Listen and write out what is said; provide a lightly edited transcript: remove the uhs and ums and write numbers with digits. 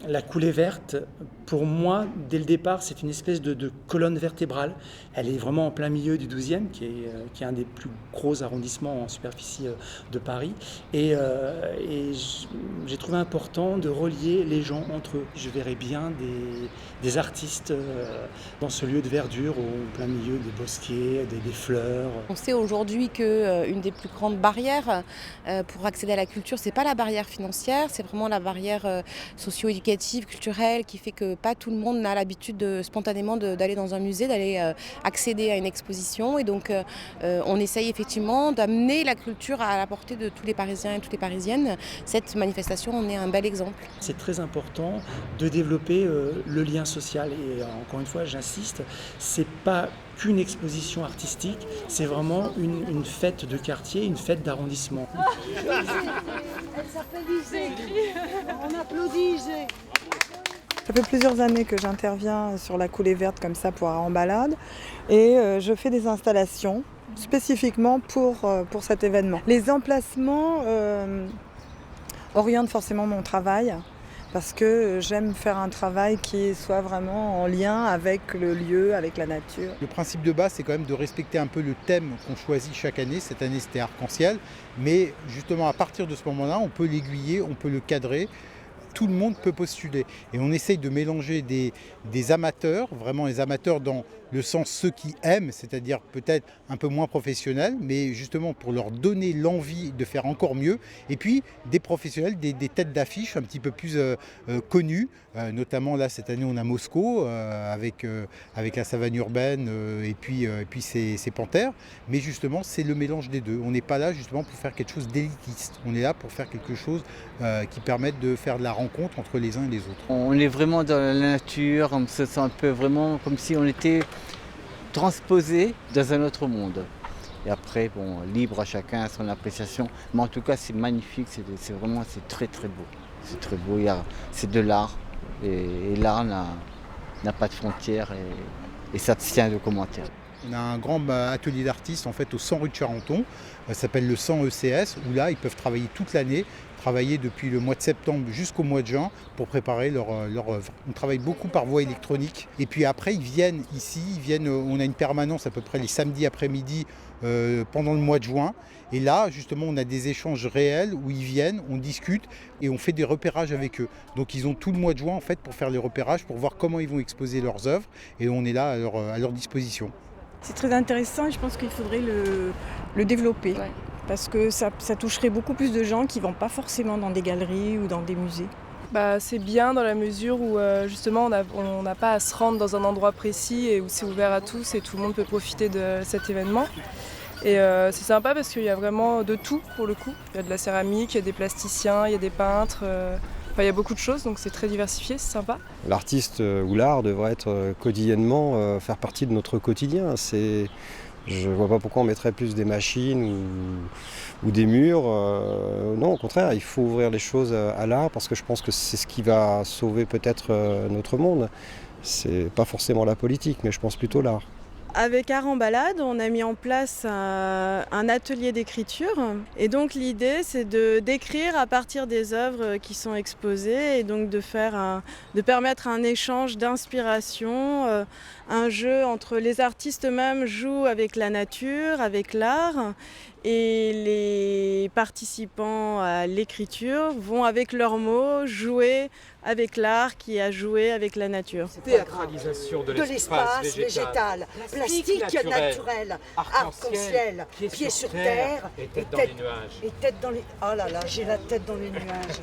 La coulée verte, pour moi, dès le départ, c'est une espèce de colonne vertébrale. Elle est vraiment en plein milieu du 12e, qui est un des plus gros arrondissements en superficie de Paris. J'ai trouvé important de relier les gens entre eux. Je verrais bien des artistes dans ce lieu de verdure, au plein milieu des bosquets, des fleurs. On sait aujourd'hui qu'une des plus grandes barrières pour accéder à la culture, c'est pas la barrière financière, c'est vraiment la barrière socio-éducative, culturelle, qui fait que pas tout le monde n'a l'habitude spontanément d'aller dans un musée, d'aller accéder à une exposition. Et donc on essaye effectivement d'amener la culture à la portée de tous les Parisiens et toutes les Parisiennes. Cette manifestation en est un bel exemple. C'est très important de développer le lien social. Et encore une fois, j'insiste, c'est pas qu'une exposition artistique, c'est vraiment une fête de quartier, une fête d'arrondissement. Elle s'appelle Isée. On applaudit Isée. Ça fait plusieurs années que j'interviens sur la coulée verte comme ça pour en balade et je fais des installations spécifiquement pour cet événement. Les emplacements orientent forcément mon travail parce que j'aime faire un travail qui soit vraiment en lien avec le lieu, avec la nature. Le principe de base, c'est quand même de respecter un peu le thème qu'on choisit chaque année. Cette année, c'était arc-en-ciel. Mais justement, à partir de ce moment-là, on peut l'aiguiller, on peut le cadrer. Tout le monde peut postuler. Et on essaye de mélanger des amateurs, vraiment les amateurs dans le sens ceux qui aiment, c'est-à-dire peut-être un peu moins professionnels, mais justement pour leur donner l'envie de faire encore mieux. Et puis des professionnels, des têtes d'affiche un petit peu plus connues. Notamment là, cette année, on a Moscou avec la savane urbaine et puis ses panthères. Mais justement, c'est le mélange des deux. On n'est pas là justement pour faire quelque chose d'élitiste. On est là pour faire quelque chose qui permette de faire de la rencontre entre les uns et les autres. On est vraiment dans la nature, on se sent un peu vraiment comme si on était transposé dans un autre monde. Et après, bon, libre à chacun son appréciation. Mais en tout cas, c'est magnifique, c'est très très beau. C'est très beau, c'est de l'art. Et l'art n'a pas de frontières et s'abstient de commentaires. On a un grand atelier d'artistes en fait au 100 rue de Charenton, ça s'appelle le 100 ECS, où là ils peuvent travailler toute l'année, travailler depuis le mois de septembre jusqu'au mois de juin pour préparer leur œuvre. On travaille beaucoup par voie électronique et puis après ils viennent ici, on a une permanence à peu près les samedis après-midi pendant le mois de juin. Et là, justement, on a des échanges réels où ils viennent, on discute et on fait des repérages avec eux. Donc ils ont tout le mois de juin en fait pour faire les repérages, pour voir comment ils vont exposer leurs œuvres et on est là à leur disposition. C'est très intéressant et je pense qu'il faudrait le développer. Ouais. Parce que ça toucherait beaucoup plus de gens qui ne vont pas forcément dans des galeries ou dans des musées. C'est bien dans la mesure où justement on n'a pas à se rendre dans un endroit précis et où c'est ouvert à tous et tout le monde peut profiter de cet événement. Et c'est sympa parce qu'il y a vraiment de tout pour le coup. Il y a de la céramique, il y a des plasticiens, il y a des peintres. Il y a beaucoup de choses, donc c'est très diversifié, c'est sympa. L'artiste ou l'art devrait être quotidiennement faire partie de notre quotidien. Je ne vois pas pourquoi on mettrait plus des machines ou des murs. Non, au contraire, il faut ouvrir les choses à l'art parce que je pense que c'est ce qui va sauver peut-être notre monde. C'est pas forcément la politique, mais je pense plutôt l'art. Avec Art en balade, on a mis en place un atelier d'écriture. Et donc l'idée, c'est d'écrire à partir des œuvres qui sont exposées et donc de permettre un échange d'inspiration, un jeu entre les artistes eux-mêmes jouent avec la nature, avec l'art. Et les participants à l'écriture vont avec leurs mots jouer avec l'art qui a joué avec la nature. Théâtralisation de l'espace végétal, plastique naturel, arc-en-ciel, pieds sur terre et tête dans les nuages. Oh là là, j'ai la tête dans les nuages.